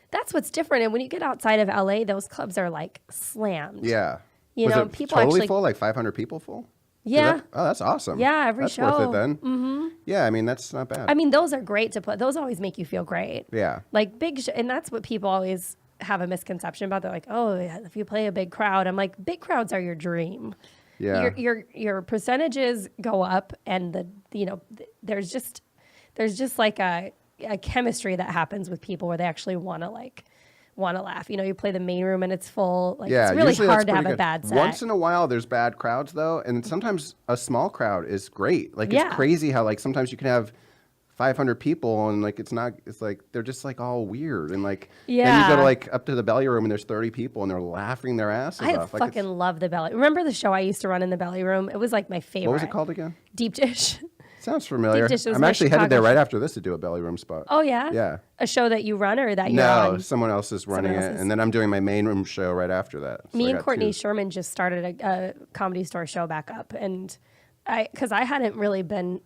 that's what's different. And when you get outside of LA, those clubs are like slammed. Yeah. Was it people totally full, like 500 people full? Yeah. That's awesome. Yeah, every show. That's worth it then. Mm-hmm. Yeah, I mean, that's not bad. I mean, those are great to play. Those always make you feel great. Yeah. Like and that's what people always have a misconception about. They're like, oh, if you play a big crowd. I'm like, big crowds are your dream. Yeah. Your percentages go up, and there's just like a chemistry that happens with people where they actually want to laugh. You play the main room and it's full. Like, it's really hard to have a bad set. Once in a while, there's bad crowds though, and sometimes a small crowd is great. Like it's crazy how like sometimes you can have 500 people and like it's like they're just like all weird and like then you go to like up to the belly room and there's 30 people and they're laughing their asses off. I fucking love the belly. Remember the show I used to run in the belly room? It was like my favorite. What was it called again? Deep Dish. Sounds familiar. I'm actually headed there right after this to do a belly room spot. Oh, yeah? Yeah. A show that you run or that you're on? No, someone else is running it. And then I'm doing my main room show right after that. So Me and Courtney Sherman just started a Comedy Store show back up. And because I hadn't really been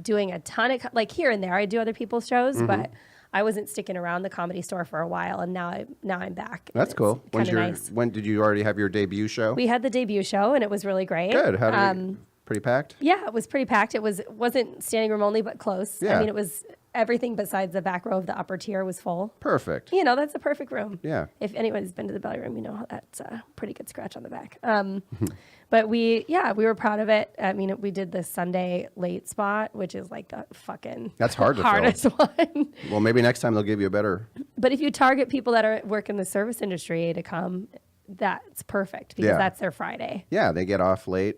doing a ton of, like here and there, I do other people's shows, but I wasn't sticking around the Comedy Store for a while. And now I'm back. That's cool. Nice. When did you already have your debut show? We had the debut show and it was really great. Good. How did pretty packed? Yeah, it was pretty packed. It wasn't standing room only, but close. Yeah. I mean, it was everything besides the back row of the upper tier was full. Perfect. That's a perfect room. Yeah. If anyone's been to the belly room, that's a pretty good scratch on the back. But we were proud of it. I mean, we did the Sunday late spot, which is like the fucking that's hard to hardest one. Well, maybe next time they'll give you a better. But if you target people that work in the service industry to come, that's perfect because that's their Friday. Yeah, they get off late.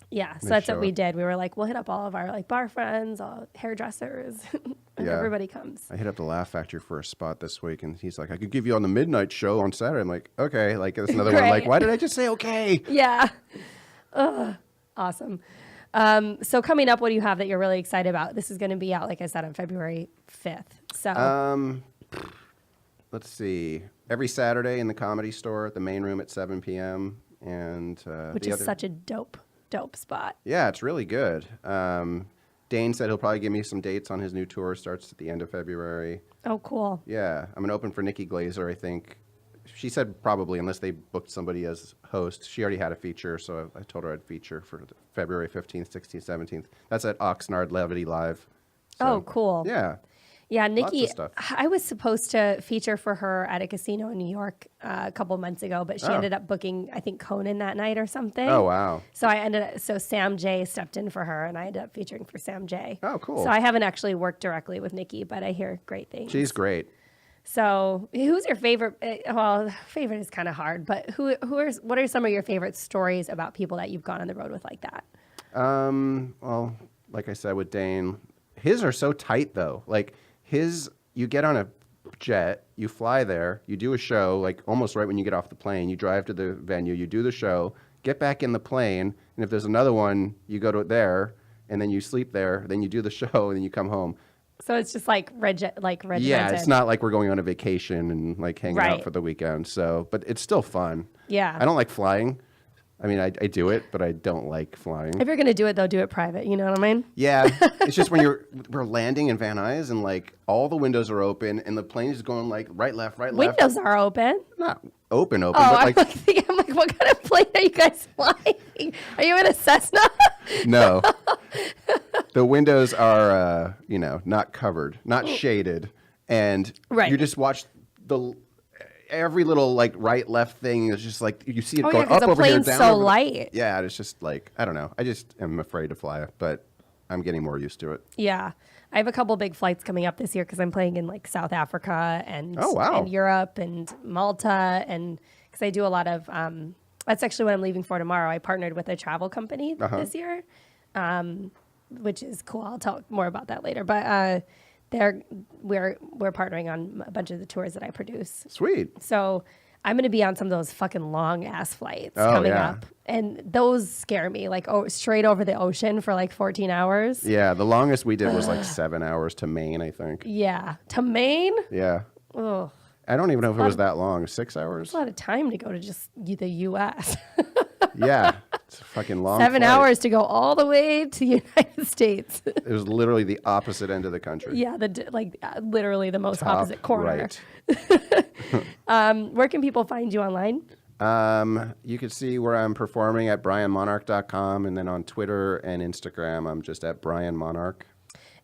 Yeah, so that's what we did. We were like, we'll hit up all of our like bar friends, all hairdressers, and everybody comes. I hit up the Laugh Factory for a spot this week, and he's like, I could give you on the midnight show on Saturday. I'm like, okay. Like, that's another one. Like, why did I just say okay? Yeah. Awesome. So coming up, what do you have that you're really excited about? This is going to be out, like I said, on February 5th. So let's see. Every Saturday in the Comedy Store at the main room at 7 p.m. And which is such a dope spot. Yeah, it's really good. Dane said he'll probably give me some dates on his new tour. Starts at the end of February. Oh, cool. Yeah, I'm going to open for Nikki Glazer, I think. She said probably, unless they booked somebody as host. She already had a feature, so I told her I'd feature for February 15th, 16th, 17th. That's at Oxnard Levity Live. So, cool. Yeah. Yeah, Nikki, I was supposed to feature for her at a casino in New York a couple months ago, but she ended up booking, I think, Conan that night or something. Oh, wow. So Sam J stepped in for her, and I ended up featuring for Sam J. Oh, cool. So I haven't actually worked directly with Nikki, but I hear great things. She's great. So who's your favorite? Well, favorite is kind of hard, but what are some of your favorite stories about people that you've gone on the road with like that? Well, like I said with Dane, his are so tight though. Like you get on a jet, you fly there, you do a show, like almost right when you get off the plane, you drive to the venue, you do the show, get back in the plane, and if there's another one, you go to there, and then you sleep there, then you do the show, and then you come home. So it's just like regimented. Yeah, it's not like we're going on a vacation and like hanging out for the weekend. So, but it's still fun. Yeah. I don't like flying. I mean, I do it, but I don't like flying. If you're going to do it, though, do it private. You know what I mean? Yeah. It's just when we're landing in Van Nuys and like all the windows are open and the plane is going like right, left. Windows are open. Not open, Oh, but like. I'm like, what kind of plane are you guys flying? Are you in a Cessna? No. The windows are, not covered, not shaded. And you just watch every little like right, left thing is just like, you see it going up over here, down. The plane's so light. Yeah, it's just like, I don't know. I just am afraid to fly, but I'm getting more used to it. Yeah. I have a couple big flights coming up this year because I'm playing in like South Africa and, oh, wow. and Europe and Malta. And because I do a lot of, that's actually what I'm leaving for tomorrow. I partnered with a travel company this year, which is cool. I'll talk more about that later. But we're partnering on a bunch of the tours that I produce. Sweet. So I'm going to be on some of those fucking long ass flights coming up. And those scare me, like straight over the ocean for like 14 hours. Yeah, the longest we did was like 7 hours to Maine, I think. Yeah. To Maine? Yeah. Ugh. I don't even know if it was that long. 6 hours? It's a lot of time to go to just the U.S. Yeah. It's a fucking long 7 flight. hours to go all the way to the United States. It was literally the opposite end of the country. Yeah, literally the most opposite corner. Right. Where can people find you online? You can see where I'm performing at brianmonarch.com, and then on Twitter and Instagram, I'm just at Brian Monarch.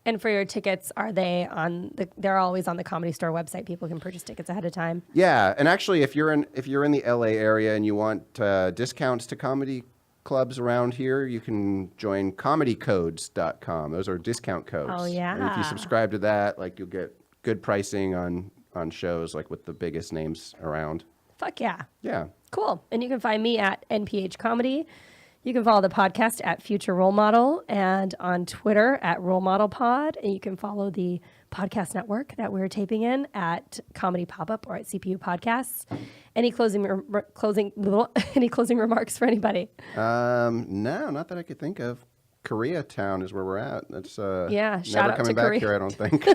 And for your tickets, are they they're always on the Comedy Store website. People can purchase tickets ahead of time. Yeah, and actually, if you're in the LA area and you want discounts to comedy clubs around here, you can join comedycodes.com. Those are discount codes. Oh, yeah. And if you subscribe to that, like, you'll get good pricing on shows like with the biggest names around. Fuck yeah. Yeah. Cool. And you can find me at NPH Comedy. You can follow the podcast at Future Role Model and on Twitter at Role Model Pod. And you can follow the podcast network that we're taping in at Comedy Pop-Up or at CPU Podcasts. Any closing remarks for anybody? No, not that I could think of. Koreatown is where we're at. That's shout never out coming to back Korea. here, I don't think.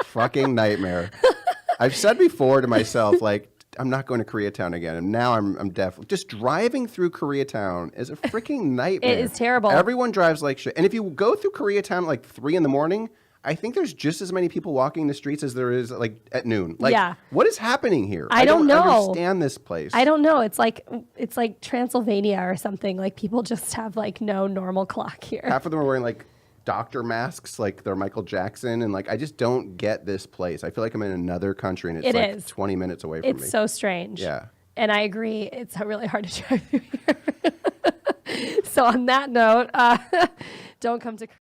Fucking nightmare. I've said before to myself, like, I'm not going to Koreatown again. And now I'm definitely just driving through Koreatown is a freaking nightmare. It is terrible. Everyone drives like shit. And if you go through Koreatown at like 3 a.m, I think there's just as many people walking the streets as there is like at noon. Like, what is happening here? I don't know. Understand this place. I don't know. It's like Transylvania or something. Like people just have like no normal clock here. Half of them are wearing like doctor masks, like they're Michael Jackson, and like I just don't get this place. I feel like I'm in another country, and it's like 20 minutes away from me. It's so strange. Yeah. And I agree. It's really hard to drive through here. So on that note, don't come to